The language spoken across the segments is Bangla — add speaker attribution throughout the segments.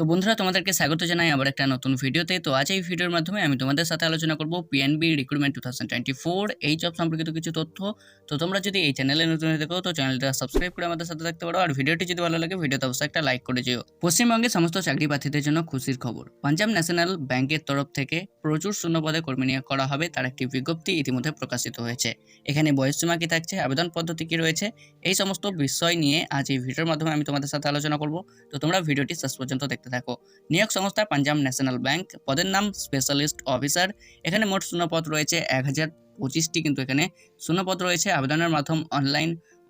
Speaker 1: তো বন্ধুরা, তোমাদেরকে স্বাগত জানাই আবার একটা নতুন ভিডিওতে। তো আজ এই ভিডিওর মাধ্যমে আমি তোমাদের সাথে আলোচনা করব পিএনবি রিক্রুটমেন্ট 2024 এই জব সম্পর্কিত কিছু তথ্য। তো তোমরা যদি এই চ্যানেলে নতুন হয়ে থাকো তো চ্যানেলটা সাবস্ক্রাইব করে আমাদের সাথে থাকতে পারো, আর ভিডিওটি যদি ভালো লাগে ভিডিওতে অবশ্যই একটা লাইক করে যেও। পশ্চিমবঙ্গের সমস্ত চাকরি প্রার্থীদের জন্য খুশির খবর। পাঞ্জাব ন্যাশনাল ব্যাংকের তরফ থেকে প্রচুর শূন্যপদে কর্মী নিয়োগ করা হবে, তার একটি বিজ্ঞপ্তি ইতিমধ্যে প্রকাশিত হয়েছে। এখানে বয়সসীমা কি থাকছে, আবেদন পদ্ধতি কি রয়েছে, এই সমস্ত বিষয় নিয়ে আজ এই ভিডিওর মাধ্যমে আমি তোমাদের সাথে আলোচনা করব। তো তোমরা ভিডিওটি শেষ পর্যন্ত দেখতে থাকো। নিয়োগ সংস্থা পাঞ্জাব ন্যাশনাল ব্যাংক, পদের নাম স্পেশালিস্ট অফিসার। এখানে মোট শূন্যপদ রয়েছে 1025টি, কিন্তু এখানে শূন্যপদ রয়েছে। আবেদনের মাধ্যম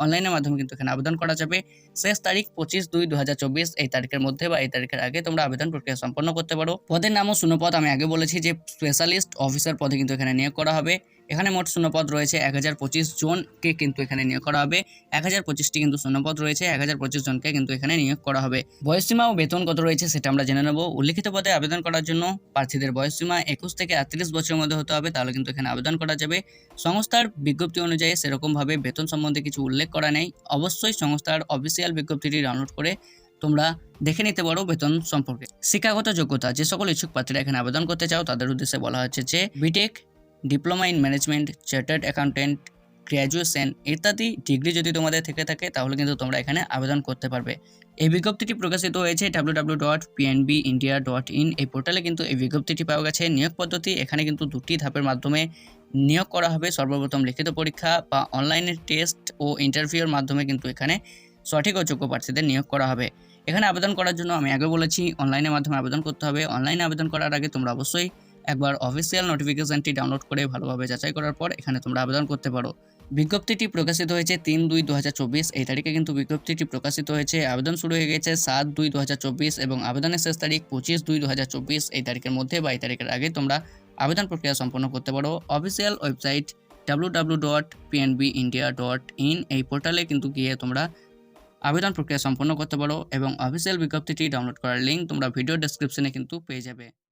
Speaker 1: অনলাইনের মাধ্যমে কিন্তু এখানে আবেদন করা যাবে। শেষ তারিখ 25/2/2024, এই তারিখের মধ্যে বা এই তারিখের আগে তোমরা আবেদন প্রক্রিয়া সম্পন্ন করতে পারো। পদের নাম ও শূন্যপদ আমি আগে বলেছি যে স্পেশালিস্ট অফিসার পদে কিন্তু এখানে নিয়োগ করা হবে। এখানে মোট শূন্যপদ রয়েছে 1025 জনকে কিন্তু এখানে নিয়োগ করা হবে। 1025টি কিন্তু শূন্যপদ রয়েছে, 1025 জনকে কিন্তু এখানে নিয়োগ করা হবে। বয়সসীমা ও বেতন কত রয়েছে সেটা আমরা জেনে নেব। উল্লিখিত পদে আবেদন করার জন্য প্রার্থীদের বয়সসীমা 21 থেকে 38 বছরের মধ্যে হতে হবে, তাহলে কিন্তু এখানে আবেদন করা যাবে। সংস্থার বিজ্ঞপ্তি অনুযায়ী সেরকমভাবে বেতন সম্বন্ধে কিছু উল্লেখ করা নেই। অবশ্যই সংস্থার অফিসিয়াল বিজ্ঞপ্তিটি ডাউনলোড করে তোমরা দেখে নিতে পারো বেতন সম্পর্কে। শিক্ষাগত যোগ্যতা, যে সকল ইচ্ছুক প্রার্থীরা এখানে আবেদন করতে চাও তাদের উদ্দেশ্যে বলা হচ্ছে যে BTech, diploma in management, chartered accountant, graduation ইত্যাদি ডিগ্রি যদি তোমাদের থেকে থাকে তাহলে কিন্তু তোমরা এখানে আবেদন করতে পারবে। এই বিজ্ঞপ্তিটি প্রকাশিত হয়েছে www.pnbindia.in এই পোর্টালে কিন্তু এই বিজ্ঞপ্তিটি পাওয়া গেছে। নিয়োগ পদ্ধতি, এখানে কিন্তু দুটি ধাপের মাধ্যমে নিয়োগ করা হবে। সর্বপ্রথম লিখিত পরীক্ষা বা অনলাইনের টেস্ট ও ইন্টারভিউর মাধ্যমে কিন্তু এখানে সঠিক ও যোগ্য প্রার্থীদের নিয়োগ করা হবে। এখানে আবেদন করার জন্য আমি আগে বলেছি অনলাইনের মাধ্যমে আবেদন করতে হবে। অনলাইনে আবেদন করার আগে তোমরা অবশ্যই একবার অফিসিয়াল নোটিফিকেশনটি ডাউনলোড করে ভালোভাবে যাচাই করার পর এখানে তোমরা আবেদন করতে পারো। বিজ্ঞপ্তিটি প্রকাশিত হয়েছে 3/2/2024, এই তারিখে কিন্তু বিজ্ঞপ্তিটি প্রকাশিত হয়েছে। আবেদন শুরু হয়ে গেছে 7/2/2024 এবং আবেদনের শেষ তারিখ 25/2/2024, এই তারিখের মধ্যে বা এই তারিখের আগে তোমরা আবেদন প্রক্রিয়া সম্পন্ন করতে পারো। অফিসিয়াল ওয়েবসাইট www.pnbindia.in এই পোর্টালে কিন্তু গিয়ে তোমরা আবেদন প্রক্রিয়া সম্পন্ন করতে পারো এবং অফিসিয়াল বিজ্ঞপ্তিটি ডাউনলোড করার লিঙ্ক তোমরা ভিডিও ডেসক্রিপশনে কিন্তু পেয়ে যাবে।